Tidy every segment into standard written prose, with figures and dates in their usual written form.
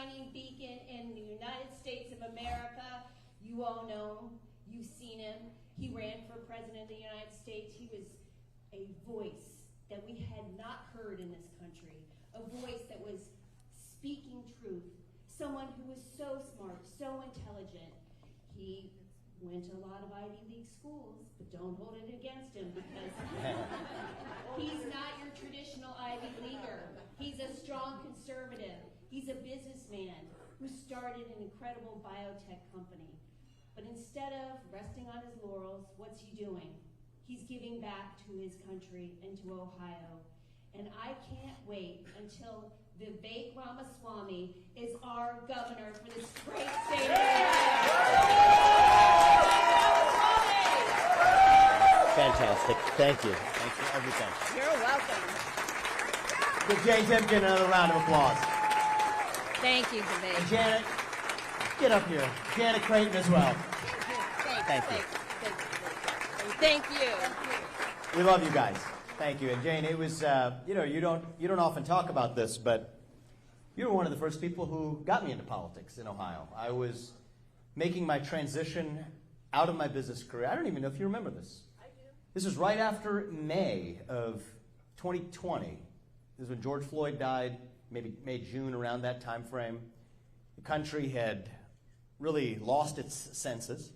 shining beacon in the United States of America. You all know him. You've seen him. He ran for president of the United States. He was a voice that we had not heard in this country, a voice that was speaking truth, someone who was so smart, so intelligent. He went to a lot of Ivy League schools, but don't hold it against him because he's not your traditional Ivy Leaguer. He's a strong conservative. He's a businessman who started an incredible biotech company. But instead of resting on his laurels, what's he doing? He's giving back to his country and to Ohio. And I can't wait until Vivek Ramaswamy is our governor for this great state of Ohio. Fantastic. Thank you. Thanks for everything. You're welcome. Give Jane Timken another round of applause. Thank you, Vivek. And Janet, get up here. Janet Creighton as well. Thank you. Thank you. We love you guys. Thank you. And Jane, it was, you don't often talk about this, but you were one of the first people who got me into politics in Ohio. I was making my transition out of my business career. I don't even know if you remember this. I do. This was right after May of 2020. This is when George Floyd died, maybe May, June, around that time frame. The country had really lost its senses.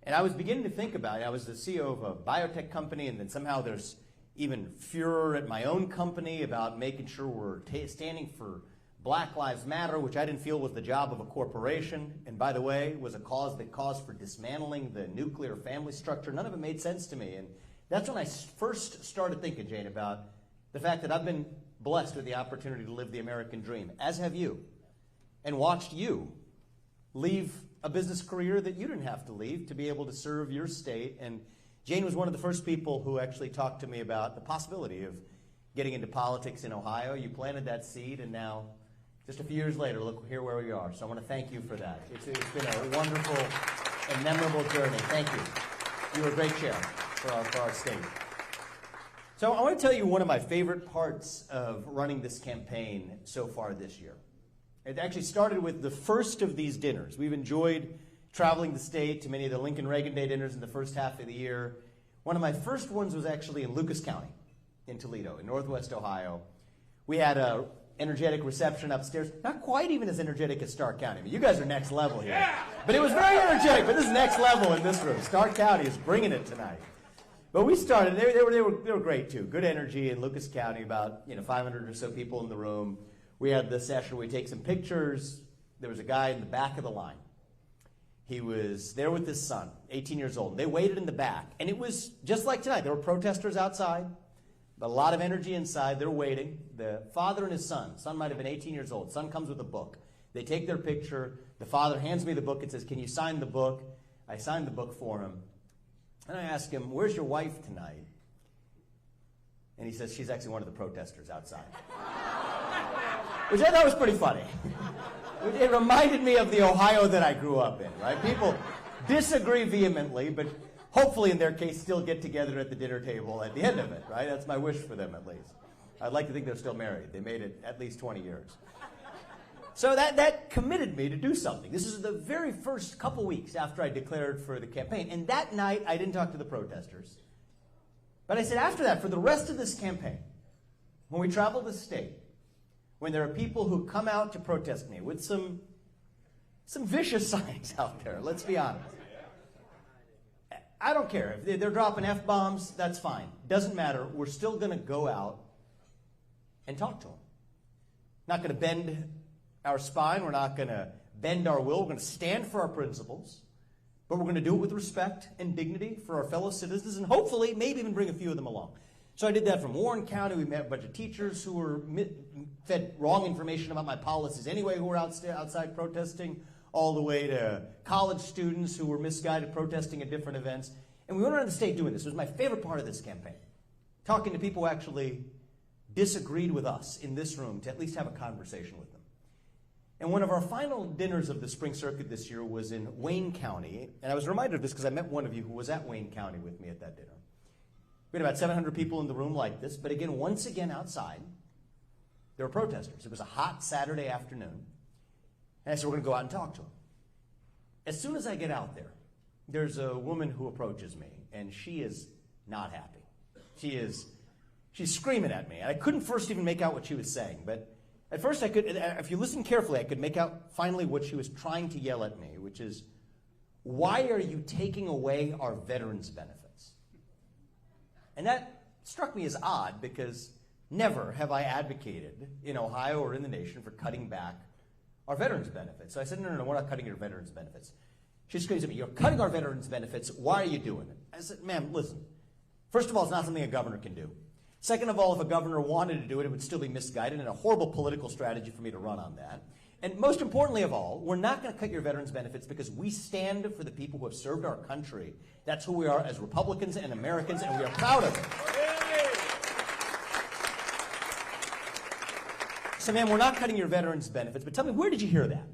And I was beginning to think about it. I was the CEO of a biotech company, and then somehow there's even furor at my own company about making sure we're standing for Black Lives Matter, which I didn't feel was the job of a corporation. And by the way, was a cause that caused for dismantling the nuclear family structure. None of it made sense to me. And that's when I first started thinking, Jane, about the fact that I've been blessed with the opportunity to live the American dream, as have you, and watched you leave a business career that you didn't have to leave to be able to serve your state. And Jane was one of the first people who actually talked to me about the possibility of getting into politics in Ohio. You planted that seed, and now, just a few years later, look here where we are. So I want to thank you for that. It's been a wonderful and memorable journey. Thank you. You were a great chair for our state. So I want to tell you one of my favorite parts of running this campaign so far this year. It actually started with the first of these dinners. We've enjoyed traveling the state to many of the Lincoln Reagan Day dinners in the first half of the year. One of my first ones was actually in Lucas County in Toledo, in Northwest Ohio. We had a energetic reception upstairs. Not quite even as energetic as Stark County. I mean, you guys are next level here. Yeah. But it was very energetic, but this is next level in this room. Stark County is bringing it tonight. But we started, they were great too. Good energy in Lucas County, about 500 or so people in the room. We had the session where we take some pictures. There was a guy in the back of the line. He was there with his son, 18 years old. They waited in the back. And it was just like tonight. There were protesters outside, but a lot of energy inside. They're waiting. The father and his son. Son might have been 18 years old. Son comes with a book. They take their picture. The father hands me the book and says, "Can you sign the book?" I signed the book for him. And I ask him, "Where's your wife tonight?" And he says, "She's actually one of the protesters outside." Which I thought was pretty funny. It reminded me of the Ohio that I grew up in, right? People disagree vehemently, but hopefully in their case still get together at the dinner table at the end of it, right? That's my wish for them at least. I'd like to think they're still married. They made it at least 20 years. So that committed me to do something. This is the very first couple weeks after I declared for the campaign. And that night, I didn't talk to the protesters. But I said after that, for the rest of this campaign, when we travel the state, when there are people who come out to protest me with some vicious signs out there, let's be honest. I don't care. If they're dropping F-bombs, that's fine. Doesn't matter. We're still going to go out and talk to them. Not going to bend our spine. We're not going to bend our will. We're going to stand for our principles. But we're going to do it with respect and dignity for our fellow citizens, and hopefully maybe even bring a few of them along. So I did that from Warren County. We met a bunch of teachers who were fed wrong information about my policies anyway, who were outside protesting, all the way to college students who were misguided protesting at different events. And we went around the state doing this. It was my favorite part of this campaign, talking to people who actually disagreed with us in this room to at least have a conversation with them. And one of our final dinners of the spring circuit this year was in Wayne County. And I was reminded of this because I met one of you who was at Wayne County with me at that dinner. We had about 700 people in the room like this, but again, once again outside, there were protesters. It was a hot Saturday afternoon, And I said, we're going to go out and talk to him. As soon as I get out there, there's a woman who approaches me, and she is not happy. She's screaming at me. And I couldn't first even make out what she was saying, but at first I could, if you listen carefully, I could make out finally what she was trying to yell at me, which is, why are you taking away our veterans' benefits? And that struck me as odd because never have I advocated in Ohio or in the nation for cutting back our veterans' benefits. So I said, no, we're not cutting your veterans' benefits. She screams at me, you're cutting our veterans' benefits. Why are you doing it? I said, ma'am, listen. First of all, it's not something a governor can do. Second of all, if a governor wanted to do it, it would still be misguided and a horrible political strategy for me to run on that. And most importantly of all, we're not going to cut your veterans' benefits because we stand for the people who have served our country. That's who we are as Republicans and Americans, and we are proud of it. So, ma'am, we're not cutting your veterans' benefits, but tell me, where did you hear that?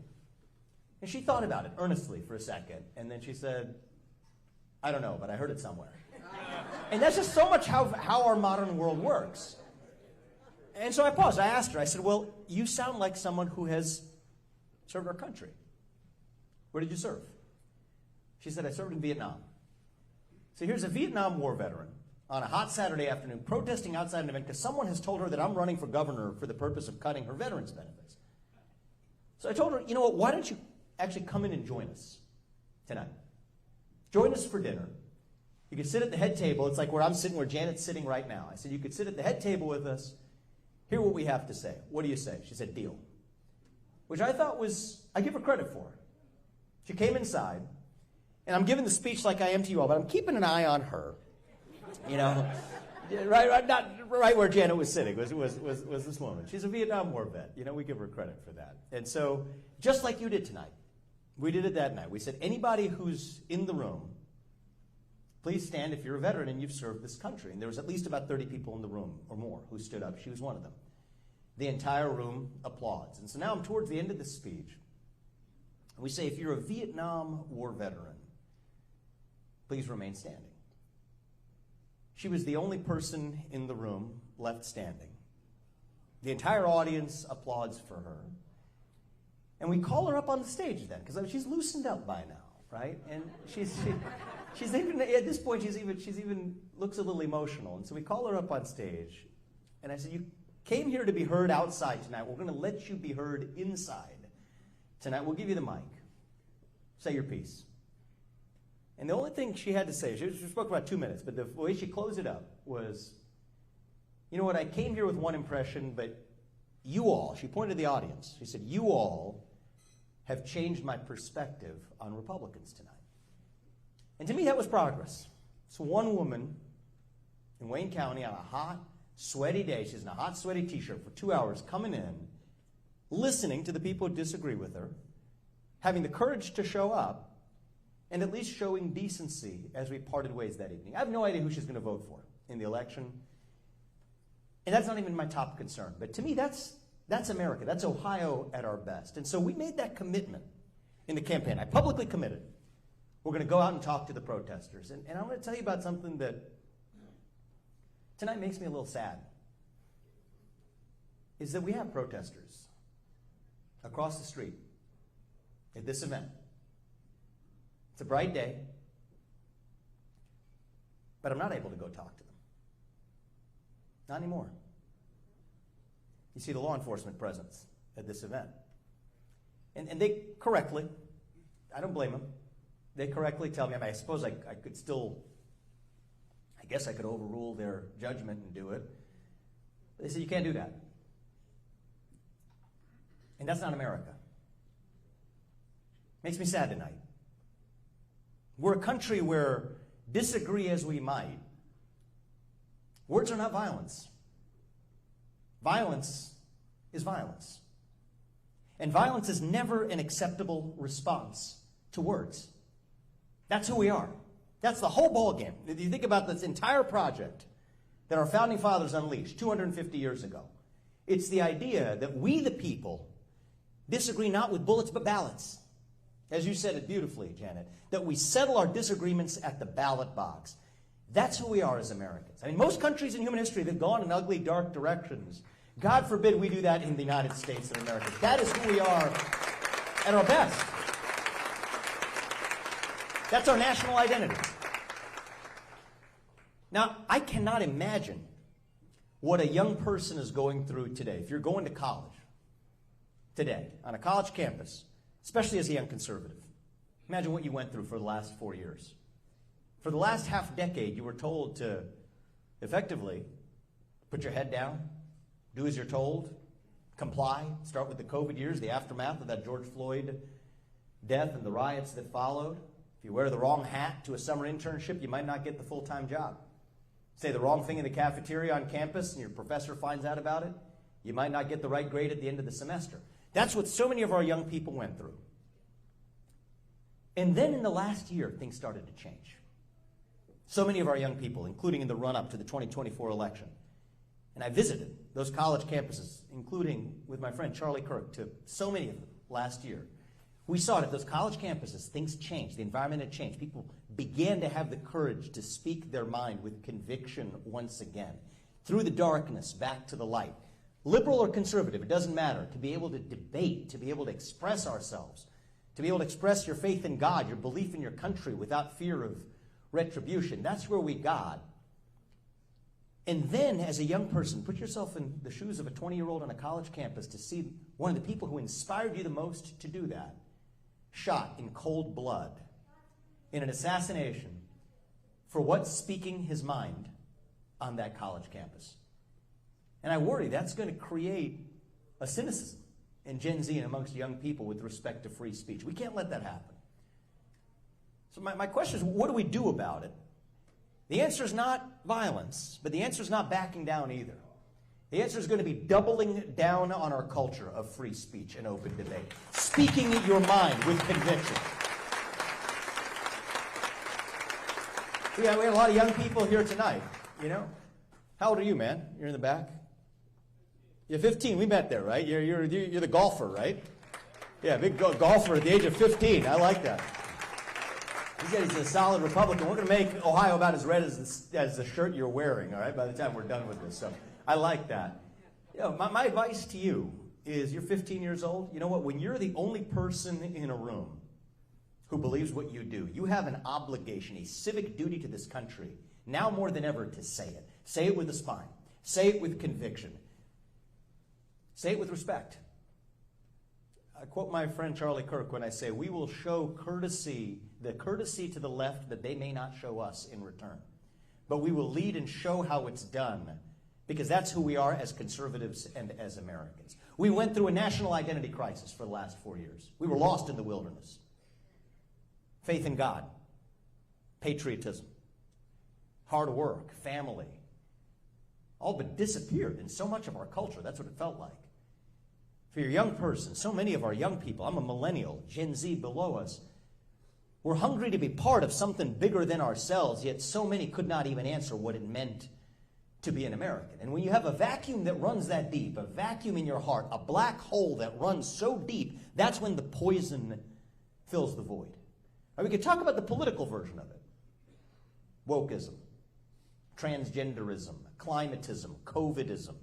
And she thought about it earnestly for a second, and then she said, I don't know, but I heard it somewhere. And that's just so much how our modern world works. And so I paused. I asked her, I said, well, you sound like someone who has served our country. Where did you serve? She said, I served in Vietnam. So here's a Vietnam War veteran on a hot Saturday afternoon protesting outside an event because someone has told her that I'm running for governor for the purpose of cutting her veterans' benefits. So I told her, you know what, why don't you actually come in and join us tonight? Join us for dinner. You could sit at the head table. It's like where I'm sitting, where Janet's sitting right now. I said, you could sit at the head table with us, hear what we have to say. What do you say? She said, deal. Which I thought was, I give her credit for. She came inside, and I'm giving the speech like I am to you all, but I'm keeping an eye on her. You know, not right where Janet was sitting was this woman. She's a Vietnam War vet. You know, we give her credit for that. And so, just like you did tonight, we did it that night. We said, anybody who's in the room, please stand if you're a veteran and you've served this country. And there was at least about 30 people in the room or more who stood up. She was one of them. The entire room applauds. And so now I'm towards the end of the speech. And we say, if you're a Vietnam War veteran, please remain standing. She was the only person in the room left standing. The entire audience applauds for her. And we call her up on the stage then, because she's loosened up by now, right? And she's even, at this point, she's even looks a little emotional. And so we call her up on stage. And I said, you came here to be heard outside tonight. We're going to let you be heard inside tonight. We'll give you the mic. Say your piece. And the only thing she had to say, she spoke about 2 minutes, but the way she closed it up was, you know what, I came here with one impression, but you all, she pointed to the audience, she said, you all have changed my perspective on Republicans tonight. And to me, that was progress. So one woman in Wayne County on a hot, sweaty day, she's in a hot, sweaty t-shirt for 2 hours, coming in, listening to the people who disagree with her, having the courage to show up, and at least showing decency as we parted ways that evening. I have no idea who she's going to vote for in the election. And that's not even my top concern. But to me, that's America. That's Ohio at our best. And so we made that commitment in the campaign. I publicly committed. We're going to go out and talk to the protesters. And I'm going to tell you about something that tonight makes me a little sad. Is that we have protesters across the street at this event. It's a bright day, but I'm not able to go talk to them. Not anymore. You see the law enforcement presence at this event. And they correctly, I don't blame them, they correctly tell me, I suppose I could still, I guess I could overrule their judgment and do it. But they said, you can't do that. And that's not America. Makes me sad tonight. We're a country where, disagree as we might, words are not violence. Violence is violence. And violence is never an acceptable response to words. That's who we are. That's the whole ballgame. If you think about this entire project that our founding fathers unleashed 250 years ago, it's the idea that we, the people, disagree not with bullets but ballots. As you said it beautifully, Janet, that we settle our disagreements at the ballot box. That's who we are as Americans. I mean, most countries in human history have gone in ugly, dark directions. God forbid we do that in the United States of America. That is who we are at our best. That's our national identity. Now, I cannot imagine what a young person is going through today. If you're going to college today, on a college campus, especially as a young conservative, imagine what you went through for the last 4 years. For the last half decade, you were told to effectively put your head down, do as you're told, comply, start with the COVID years, the aftermath of that George Floyd death and the riots that followed. If you wear the wrong hat to a summer internship, you might not get the full-time job. Say the wrong thing in the cafeteria on campus and your professor finds out about it, you might not get the right grade at the end of the semester. That's what so many of our young people went through. And then in the last year, things started to change. So many of our young people, including in the run-up to the 2024 election, and I visited those college campuses, including with my friend Charlie Kirk, to so many of them last year. We saw it at those college campuses. Things changed. The environment had changed. People began to have the courage to speak their mind with conviction once again. Through the darkness, back to the light. Liberal or conservative, it doesn't matter. To be able to debate, to be able to express ourselves, to be able to express your faith in God, your belief in your country without fear of retribution. That's where we got. And then, as a young person, put yourself in the shoes of a 20-year-old on a college campus to see one of the people who inspired you the most to do that shot in cold blood in an assassination for what? Speaking his mind on that college campus. And I worry that's going to create a cynicism in Gen Z and amongst young people with respect to free speech. We can't let that happen. So my question is, what do we do about it? The answer is not violence, but the answer is not backing down either. The answer is going to be doubling down on our culture of free speech and open debate. Speaking your mind with conviction. We had a lot of young people here tonight, you know. How old are you, man? You're in the back? You're 15. We met there, right? You're the golfer, right? Yeah, big golfer at the age of 15. I like that. He said he's a solid Republican. We're going to make Ohio about as red as the shirt you're wearing, all right, by the time we're done with this. So I like that. You know, my advice to you is you're 15 years old. You know what? When you're the only person in a room who believes what you do, you have an obligation, a civic duty to this country, now more than ever, to say it. Say it with a spine. Say it with conviction. Say it with respect. I quote my friend Charlie Kirk when I say, we will show the courtesy to the left that they may not show us in return. But we will lead and show how it's done, because that's who we are as conservatives and as Americans. We went through a national identity crisis for the last 4 years. We were lost in the wilderness. Faith in God, patriotism, hard work, family, all but disappeared in so much of our culture. That's what it felt like. For your young person, so many of our young people, I'm a millennial, Gen Z below us, we're hungry to be part of something bigger than ourselves, yet so many could not even answer what it meant to be an American. And when you have a vacuum that runs that deep, a vacuum in your heart, a black hole that runs so deep, that's when the poison fills the void. Or we could talk about the political version of it. Wokeism, transgenderism, climatism, COVIDism.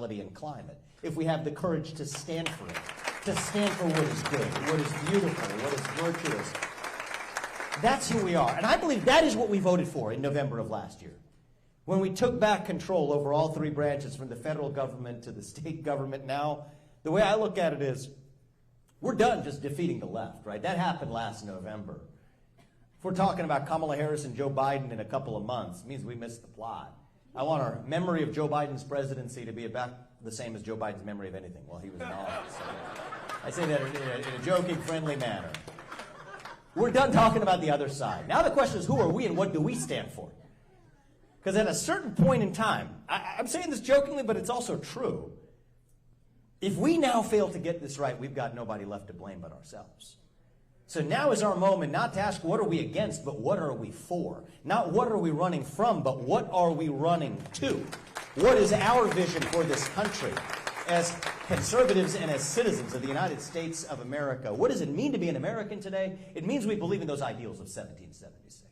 And climate, if we have the courage to stand for it, to stand for what is good, what is beautiful, what is virtuous. That's who we are. And I believe that is what we voted for in November of last year. When we took back control over all three branches, from the federal government to the state government now, the way I look at it is, we're done just defeating the left, right? That happened last November. If we're talking about Kamala Harris and Joe Biden in a couple of months, it means we missed the plot. I want our memory of Joe Biden's presidency to be about the same as Joe Biden's memory of anything while he was in office. So I say that in a joking, friendly manner. We're done talking about the other side. Now the question is, who are we and what do we stand for? Because at a certain point in time, I'm saying this jokingly, but it's also true, If we now fail to get this right, we've got nobody left to blame but ourselves. So now is our moment not to ask what are we against, but what are we for? Not what are we running from, but what are we running to? What is our vision for this country as conservatives and as citizens of the United States of America? What does it mean to be an American today? It means we believe in those ideals of 1776.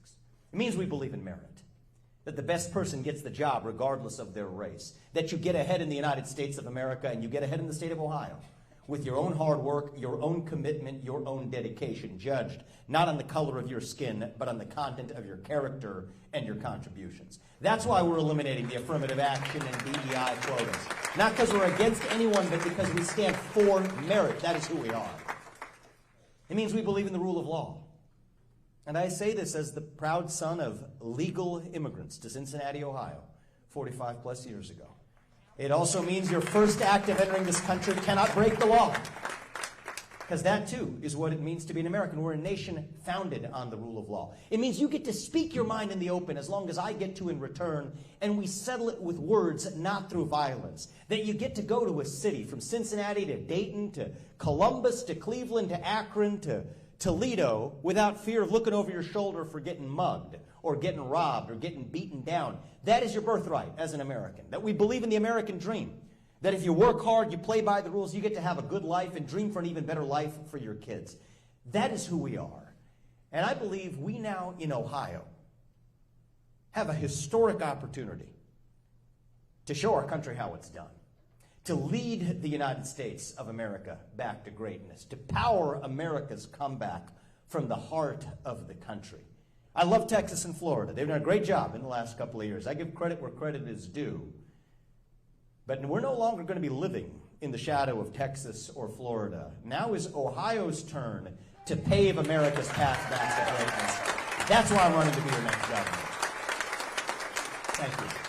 It means we believe in merit, that the best person gets the job regardless of their race, that you get ahead in the United States of America and you get ahead in the state of Ohio with your own hard work, your own commitment, your own dedication, judged not on the color of your skin, but on the content of your character and your contributions. That's why we're eliminating the affirmative action and DEI quotas. Not because we're against anyone, but because we stand for merit. That is who we are. It means we believe in the rule of law. And I say this as the proud son of legal immigrants to Cincinnati, Ohio, 45 plus years ago. It also means your first act of entering this country cannot break the law. Because that, too, is what it means to be an American. We're a nation founded on the rule of law. It means you get to speak your mind in the open as long as I get to in return, and we settle it with words, not through violence. That you get to go to a city from Cincinnati to Dayton to Columbus to Cleveland to Akron to Toledo without fear of looking over your shoulder for getting mugged or getting robbed or getting beaten down. That is your birthright as an American. That we believe in the American dream. That if you work hard, you play by the rules, you get to have a good life and dream for an even better life for your kids. That is who we are. And I believe we now in Ohio have a historic opportunity to show our country how it's done. To lead the United States of America back to greatness. To power America's comeback from the heart of the country. I love Texas and Florida. They've done a great job in the last couple of years. I give credit where credit is due. But we're no longer going to be living in the shadow of Texas or Florida. Now is Ohio's turn to pave America's path back to greatness. That's why I'm running to be your next governor. Thank you.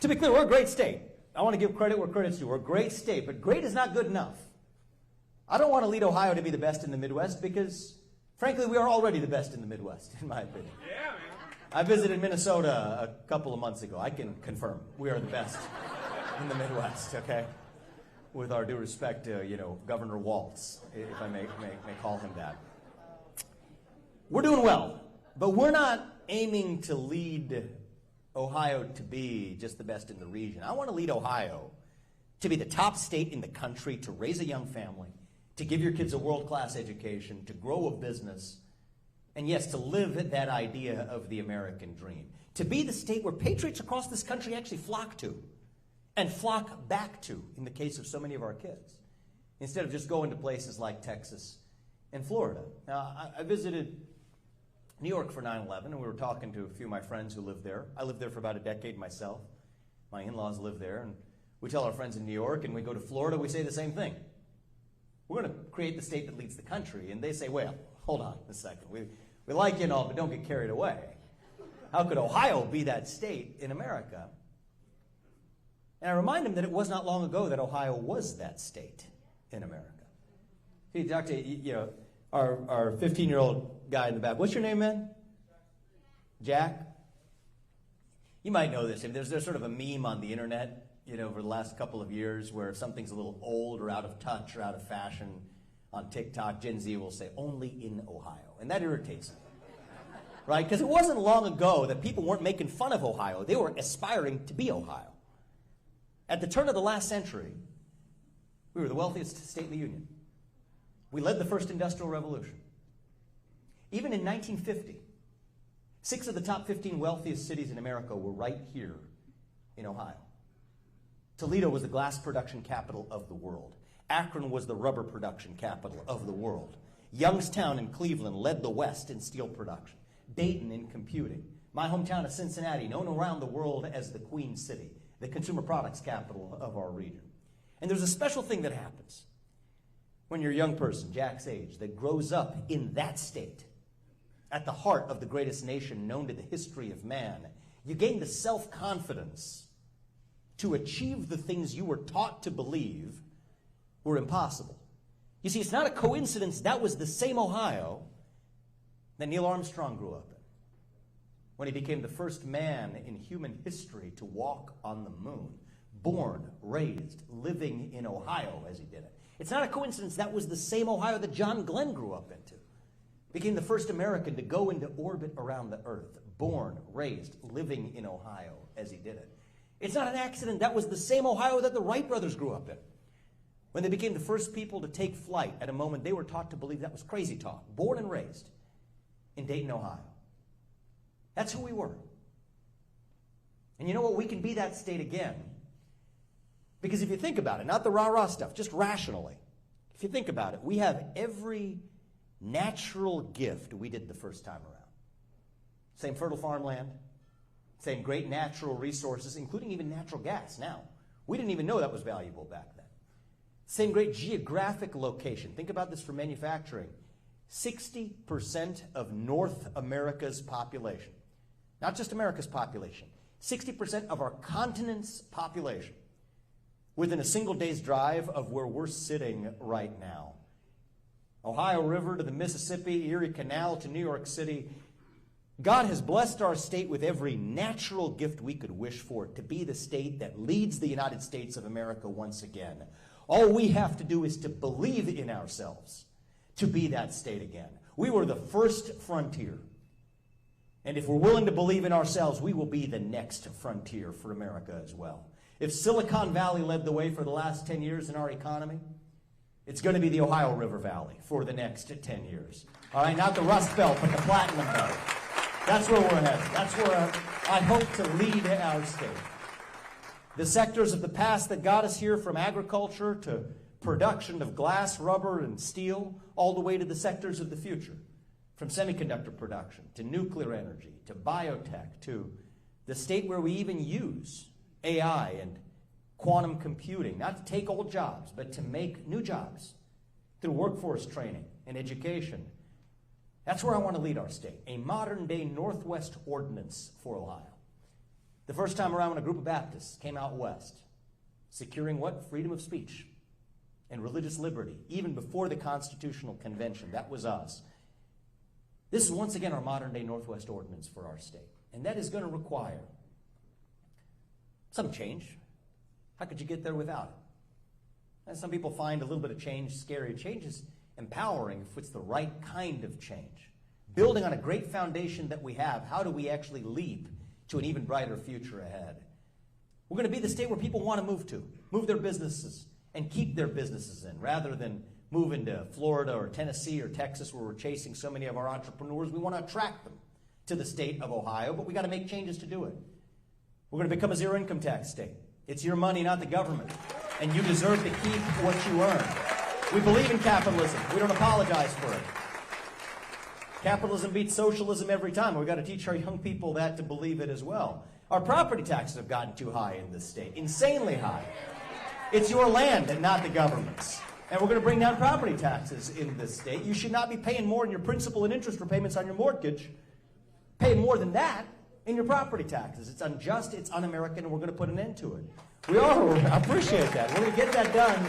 To be clear, we're a great state. I want to give credit where credit's due. We're a great state, but great is not good enough. I don't want to lead Ohio to be the best in the Midwest because, frankly, we are already the best in the Midwest, in my opinion. Yeah, man. I visited Minnesota a couple of months ago. I can confirm we are the best in the Midwest, okay? With our due respect to, Governor Waltz, if I may call him that. We're doing well, but we're not aiming to lead Ohio to be just the best in the region. I want to lead Ohio to be the top state in the country to raise a young family, to give your kids a world-class education, to grow a business, and yes, to live that idea of the American dream. To be the state where patriots across this country actually flock to and flock back to in the case of so many of our kids, instead of just going to places like Texas and Florida. Now, I visited New York for 9/11, and we were talking to a few of my friends who live there. I lived there for about a decade myself. My in-laws live there, and we tell our friends in New York, and we go to Florida, we say the same thing. We're going to create the state that leads the country. And they say, well, hold on a second. We like you and all, but don't get carried away. How could Ohio be that state in America? And I remind them that it was not long ago that Ohio was that state in America. See, talk to, our 15-year-old guy in the back. What's your name, man? Jack? You might know this. I mean, there's sort of a meme on the internet, over the last couple of years where if something's a little old or out of touch or out of fashion on TikTok, Gen Z will say, only in Ohio. And that irritates me, right? Because it wasn't long ago that people weren't making fun of Ohio. They were aspiring to be Ohio. At the turn of the last century, we were the wealthiest state in the Union. We led the first industrial revolution. Even in 1950, 6 of the top 15 wealthiest cities in America were right here in Ohio. Toledo was the glass production capital of the world. Akron was the rubber production capital of the world. Youngstown and Cleveland led the West in steel production. Dayton in computing. My hometown of Cincinnati, known around the world as the Queen City, the consumer products capital of our region. And there's a special thing that happens when you're a young person, Jack's age, that grows up in that state, at the heart of the greatest nation known to the history of man. You gain the self-confidence to achieve the things you were taught to believe were impossible. You see, it's not a coincidence that was the same Ohio that Neil Armstrong grew up in when he became the first man in human history to walk on the moon. born, raised, living in Ohio as he did it. It's not a coincidence that was the same Ohio that John Glenn grew up into. Became the first American to go into orbit around the Earth. Born, raised, living in Ohio as he did it. It's not an accident. That was the same Ohio that the Wright brothers grew up in. When they became the first people to take flight at a moment they were taught to believe that was crazy talk. Born and raised in Dayton, Ohio. That's who we were. And you know what? We can be that state again. Because if you think about it, not the rah-rah stuff, just rationally. If you think about it, we have every natural gift we did the first time around. Same fertile farmland, same great natural resources, including even natural gas now. We didn't even know that was valuable back then. Same great geographic location. Think about this for manufacturing. 60% of North America's population, not just America's population, 60% of our continent's population within a single day's drive of where we're sitting right now. Ohio River to the Mississippi, Erie Canal to New York City. God has blessed our state with every natural gift we could wish for to be the state that leads the United States of America once again. All we have to do is to believe in ourselves to be that state again. We were the first frontier. And if we're willing to believe in ourselves, we will be the next frontier for America as well. If Silicon Valley led the way for the last 10 years in our economy, it's going to be the Ohio River Valley for the next 10 years. All right, not the Rust Belt, but the Platinum Belt. That's where we're headed. That's where I hope to lead our state. The sectors of the past that got us here, from agriculture to production of glass, rubber, and steel, all the way to the sectors of the future, from semiconductor production to nuclear energy to biotech to the state where we even use AI and quantum computing, not to take old jobs, but to make new jobs through workforce training and education. That's where I want to lead our state, a modern-day Northwest ordinance for Ohio. The first time around when a group of Baptists came out west, securing what? Freedom of speech and religious liberty, even before the Constitutional Convention. That was us. This is once again our modern-day Northwest ordinance for our state, and that is going to require some change. How could you get there without it? And some people find a little bit of change scary. Change is empowering if it's the right kind of change. Building on a great foundation that we have, how do we actually leap to an even brighter future ahead? We're going to be the state where people want to move their businesses and keep their businesses in, rather than move into Florida or Tennessee or Texas where we're chasing so many of our entrepreneurs. We want to attract them to the state of Ohio, but we got to make changes to do it. We're going to become a zero income tax state. It's your money, not the government, and you deserve to keep what you earn. We believe in capitalism. We don't apologize for it. Capitalism beats socialism every time. We've got to teach our young people that to believe it as well. Our property taxes have gotten too high in this state, insanely high. It's your land and not the government's. And we're going to bring down property taxes in this state. You should not be paying more in your principal and interest repayments on your mortgage. Pay more than that in your property taxes. It's unjust, it's un-American, and we're going to put an end to it. We are. I appreciate that. We're going to get that done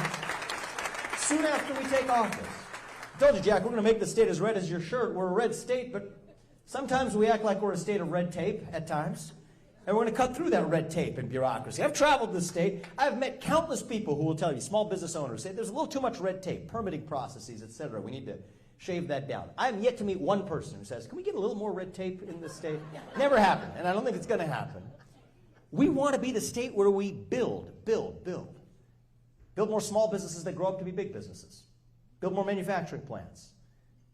soon after we take office. I told you, Jack, we're going to make the state as red as your shirt. We're a red state, but sometimes we act like we're a state of red tape at times. And we're going to cut through that red tape and bureaucracy. I've traveled this state. I've met countless people who will tell you, small business owners, say there's a little too much red tape, permitting processes, etc. We need to shave that down. I have yet to meet one person who says, can we get a little more red tape in this state? Never happened, and I don't think it's going to happen. We want to be the state where we build. Build more small businesses that grow up to be big businesses. Build more manufacturing plants.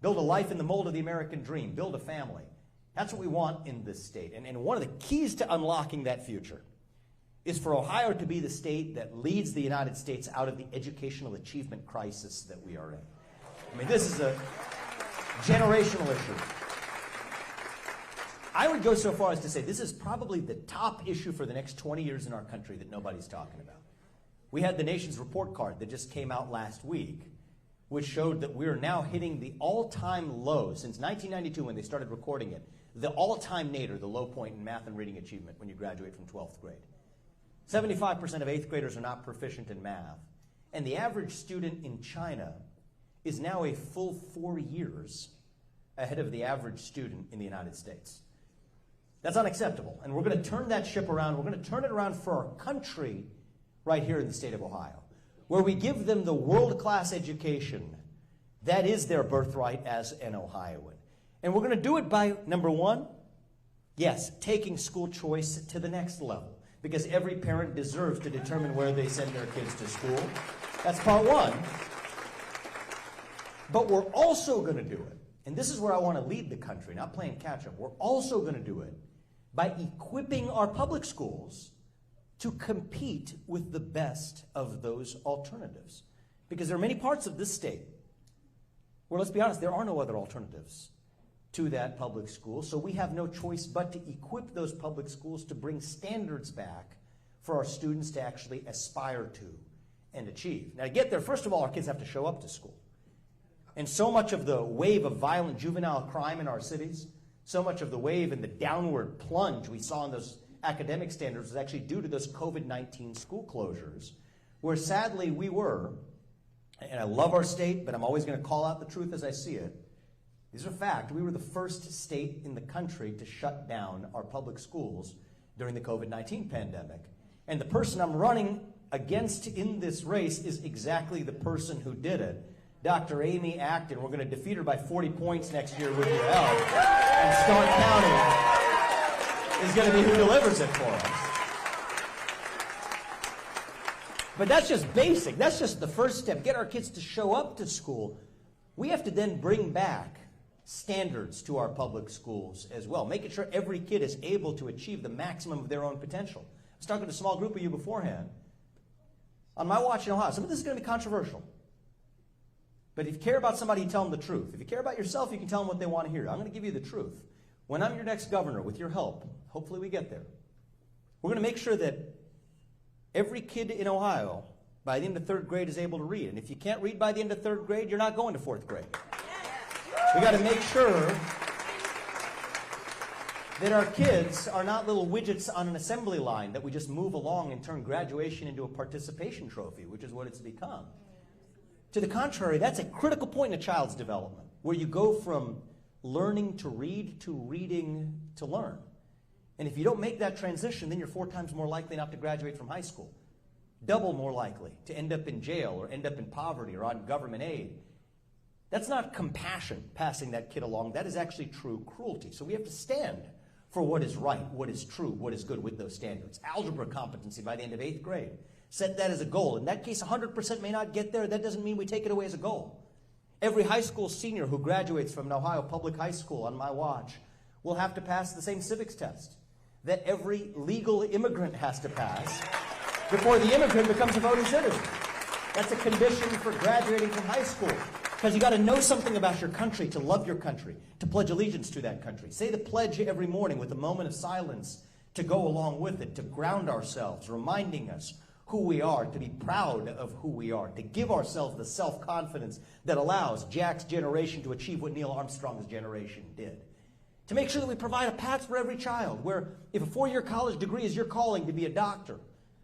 Build a life in the mold of the American dream. Build a family. That's what we want in this state. And one of the keys to unlocking that future is for Ohio to be the state that leads the United States out of the educational achievement crisis that we are in. I mean, this is a generational issue. I would go so far as to say this is probably the top issue for the next 20 years in our country that nobody's talking about. We had the nation's report card that just came out last week, which showed that we're now hitting the all-time low since 1992 when they started recording it, the all-time nadir, the low point in math and reading achievement when you graduate from 12th grade. 75% of 8th graders are not proficient in math, and the average student in China is now a full 4 years ahead of the average student in the United States. That's unacceptable, and we're going to turn that ship around. We're going to turn it around for our country right here in the state of Ohio, where we give them the world-class education that is their birthright as an Ohioan. And we're going to do it by, number one, yes, taking school choice to the next level, because every parent deserves to determine where they send their kids to school. That's part one. But we're also going to do it, and this is where I want to lead the country, not playing catch-up. We're also going to do it by equipping our public schools to compete with the best of those alternatives. Because there are many parts of this state where, let's be honest, there are no other alternatives to that public school, so we have no choice but to equip those public schools to bring standards back for our students to actually aspire to and achieve. Now, to get there, first of all, our kids have to show up to school. And so much of the wave of violent juvenile crime in our cities, so much of the wave and the downward plunge we saw in those academic standards was actually due to those COVID-19 school closures, where sadly we were, and I love our state, but I'm always going to call out the truth as I see it. These are fact. We were the first state in the country to shut down our public schools during the COVID-19 pandemic. And the person I'm running against in this race is exactly the person who did it. Dr. Amy Acton. We're going to defeat her by 40 points next year with your help. And Stark County is going to be who delivers it for us. But that's just basic. That's just the first step. Get our kids to show up to school. We have to then bring back standards to our public schools as well, making sure every kid is able to achieve the maximum of their own potential. I was talking to a small group of you beforehand. On my watch in Ohio, some of this is going to be controversial. But if you care about somebody, you tell them the truth. If you care about yourself, you can tell them what they want to hear. I'm going to give you the truth. When I'm your next governor, with your help, hopefully we get there, we're going to make sure that every kid in Ohio, by the end of third grade, is able to read. And if you can't read by the end of third grade, you're not going to fourth grade. We got to make sure that our kids are not little widgets on an assembly line that we just move along and turn graduation into a participation trophy, which is what it's become. To the contrary, that's a critical point in a child's development, where you go from learning to read to reading to learn. And if you don't make that transition, then you're 4 times more likely not to graduate from high school. Double more likely to end up in jail or end up in poverty or on government aid. That's not compassion passing that kid along. That is actually true cruelty. So we have to stand for what is right, what is true, what is good with those standards. Algebra competency by the end of 8th grade. Set that as a goal. In that case, 100% may not get there. That doesn't mean we take it away as a goal. Every high school senior who graduates from an Ohio public high school on my watch will have to pass the same civics test that every legal immigrant has to pass before the immigrant becomes a voting citizen. That's a condition for graduating from high school. Because you got to know something about your country to love your country, to pledge allegiance to that country. Say the pledge every morning with a moment of silence to go along with it, to ground ourselves, reminding us who we are, to be proud of who we are, to give ourselves the self-confidence that allows Jack's generation to achieve what Neil Armstrong's generation did. To make sure that we provide a path for every child, where if a 4-year college degree is your calling to be a doctor,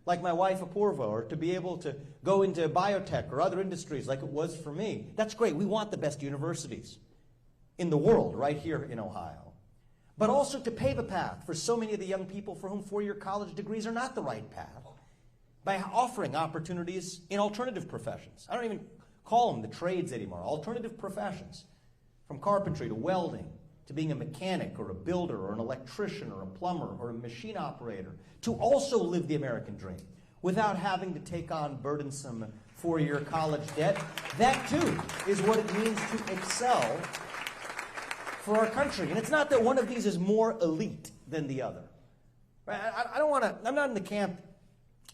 like my wife Apurva, or to be able to go into biotech or other industries like it was for me, that's great. We want the best universities in the world right here in Ohio. But also to pave a path for so many of the young people for whom 4-year college degrees are not the right path, by offering opportunities in alternative professions. I don't even call them the trades anymore. Alternative professions, from carpentry to welding, to being a mechanic or a builder or an electrician or a plumber or a machine operator, to also live the American dream without having to take on burdensome 4-year college debt. That too is what it means to excel for our country. And it's not that one of these is more elite than the other. I'm not in the camp.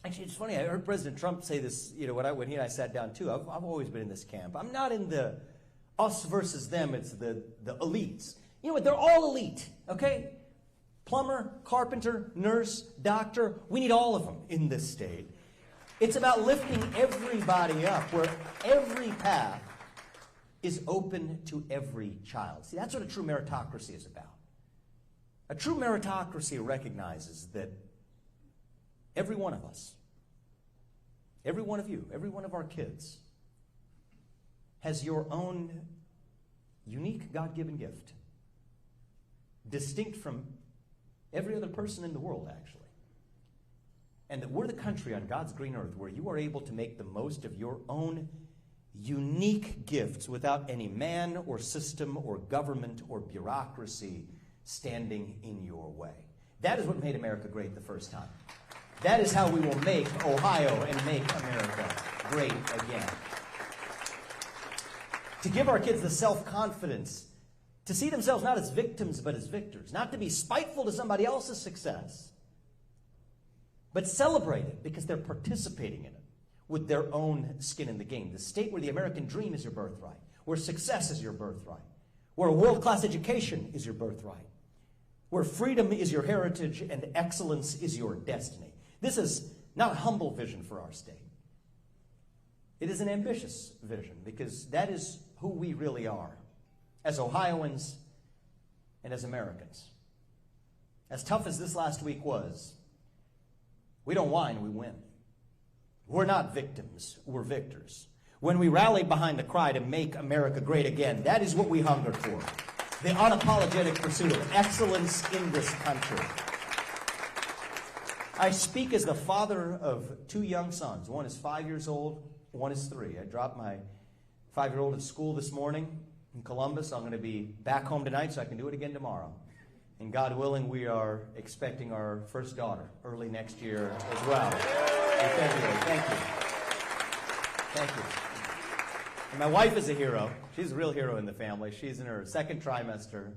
Actually, it's funny. I heard President Trump say this, when he and I sat down too. I've always been in this camp. I'm not in the us versus them. It's the elites. You know what? They're all elite, okay? Plumber, carpenter, nurse, doctor. We need all of them in this state. It's about lifting everybody up, where every path is open to every child. See, that's what a true meritocracy is about. A true meritocracy recognizes that every one of us, every one of you, every one of our kids has your own unique God-given gift, distinct from every other person in the world, actually. and that we're the country on God's green earth where you are able to make the most of your own unique gifts without any man or system or government or bureaucracy standing in your way. That is what made America great the first time. That is how we will make Ohio and make America great again. To give our kids the self-confidence to see themselves not as victims but as victors, not to be spiteful to somebody else's success, but celebrate it because they're participating in it with their own skin in the game. The state where the American dream is your birthright, where success is your birthright, where a world-class education is your birthright, where freedom is your heritage and excellence is your destiny. This is not a humble vision for our state. It is an ambitious vision because that is who we really are as Ohioans and as Americans. As tough as this last week was, we don't whine, we win. We're not victims, we're victors. When we rallied behind the cry to make America great again, that is what we hungered for. The unapologetic pursuit of excellence in this country. I speak as the father of two young sons. One is 5 years old, one is 3. I dropped my 5-year-old at school this morning in Columbus. I'm going to be back home tonight so I can do it again tomorrow. And God willing, we are expecting our first daughter early next year as well. In February. Thank you. Thank you. And my wife is a hero. She's a real hero in the family. She's in her 2nd trimester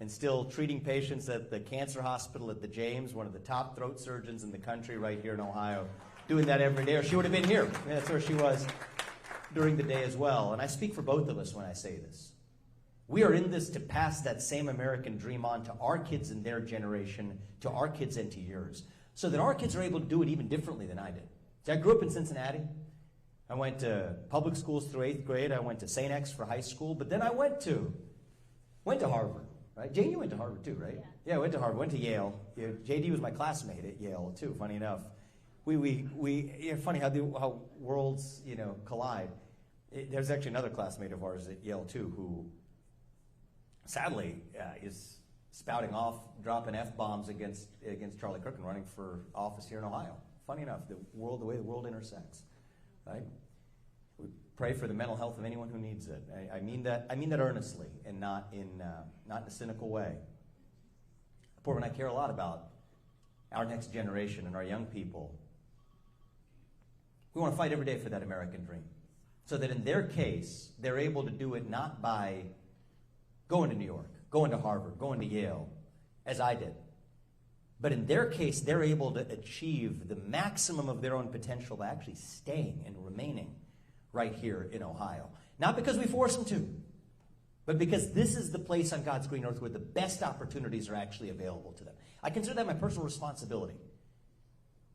and still treating patients at the cancer hospital at the James, one of the top throat surgeons in the country right here in Ohio, doing that every day, or she would have been here. That's where she was during the day as well. And I speak for both of us when I say this. We are in this to pass that same American dream on to our kids and their generation, to our kids and to yours, so that our kids are able to do it even differently than I did. See, I grew up in Cincinnati. I went to public schools through 8th grade. I went to St. X for high school, but then I went to Harvard, right? Jane, you went to Harvard too, right? Yeah, I went to Harvard, went to Yale. Yeah, JD was my classmate at Yale too, funny enough. Funny how worlds, collide. There's actually another classmate of ours at Yale too who sadly is spouting off, dropping F-bombs against Charlie Kirk and running for office here in Ohio. Funny enough, the way the world intersects, right? We pray for the mental health of anyone who needs it. I mean that earnestly and not in a cynical way. Portman, I care a lot about our next generation and our young people. We want to fight every day for that American dream, so that in their case, they're able to do it not by going to New York, going to Harvard, going to Yale, as I did. But in their case, they're able to achieve the maximum of their own potential by actually staying and remaining right here in Ohio. Not because we force them to, but because this is the place on God's green earth where the best opportunities are actually available to them. I consider that my personal responsibility,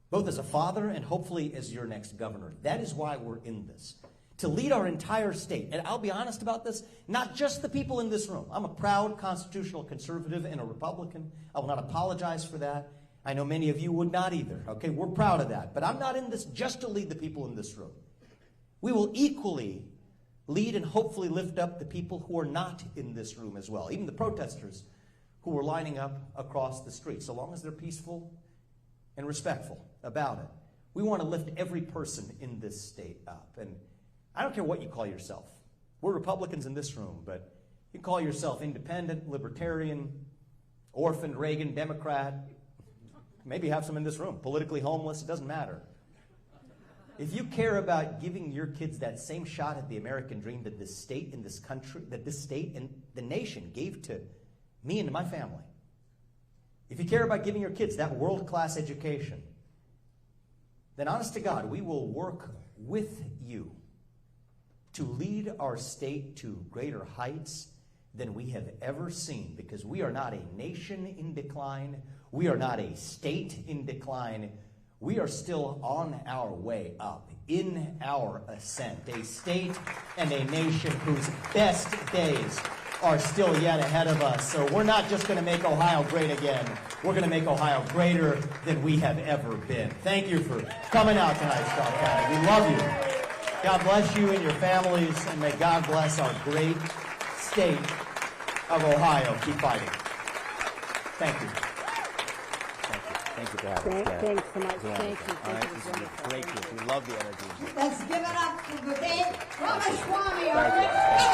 both as a father and hopefully as your next governor. That is why we're in this. To lead our entire state. And I'll be honest about this, not just the people in this room. I'm a proud constitutional conservative and a Republican. I will not apologize for that. I know many of you would not either. Okay, we're proud of that. But I'm not in this just to lead the people in this room. We will equally lead and hopefully lift up the people who are not in this room as well. Even the protesters who are lining up across the street, so long as they're peaceful and respectful about it. We want to lift every person in this state up. And I don't care what you call yourself. We're Republicans in this room, but you can call yourself independent, libertarian, orphan, Reagan, Democrat. Maybe have some in this room. Politically homeless, it doesn't matter. If you care about giving your kids that same shot at the American dream that this state and this country, that this state and the nation gave to me and to my family, if you care about giving your kids that world-class education, then honest to God, we will work with you to lead our state to greater heights than we have ever seen, because we are not a nation in decline. We are not a state in decline. We are still on our way up, in our ascent, a state and a nation whose best days are still yet ahead of us. So we're not just going to make Ohio great again. We're going to make Ohio greater than we have ever been. Thank you for coming out tonight, Stark County. We love you. God bless you and your families, and may God bless our great state of Ohio. Keep fighting. Thank you. Thank you. Thank you for having us. Yeah. Thanks so much. It's wonderful. Thank you. All right, Thank you. this is a great gift. We love the energy. Let's give it up for Vivek Ramaswamy, our Thank you. next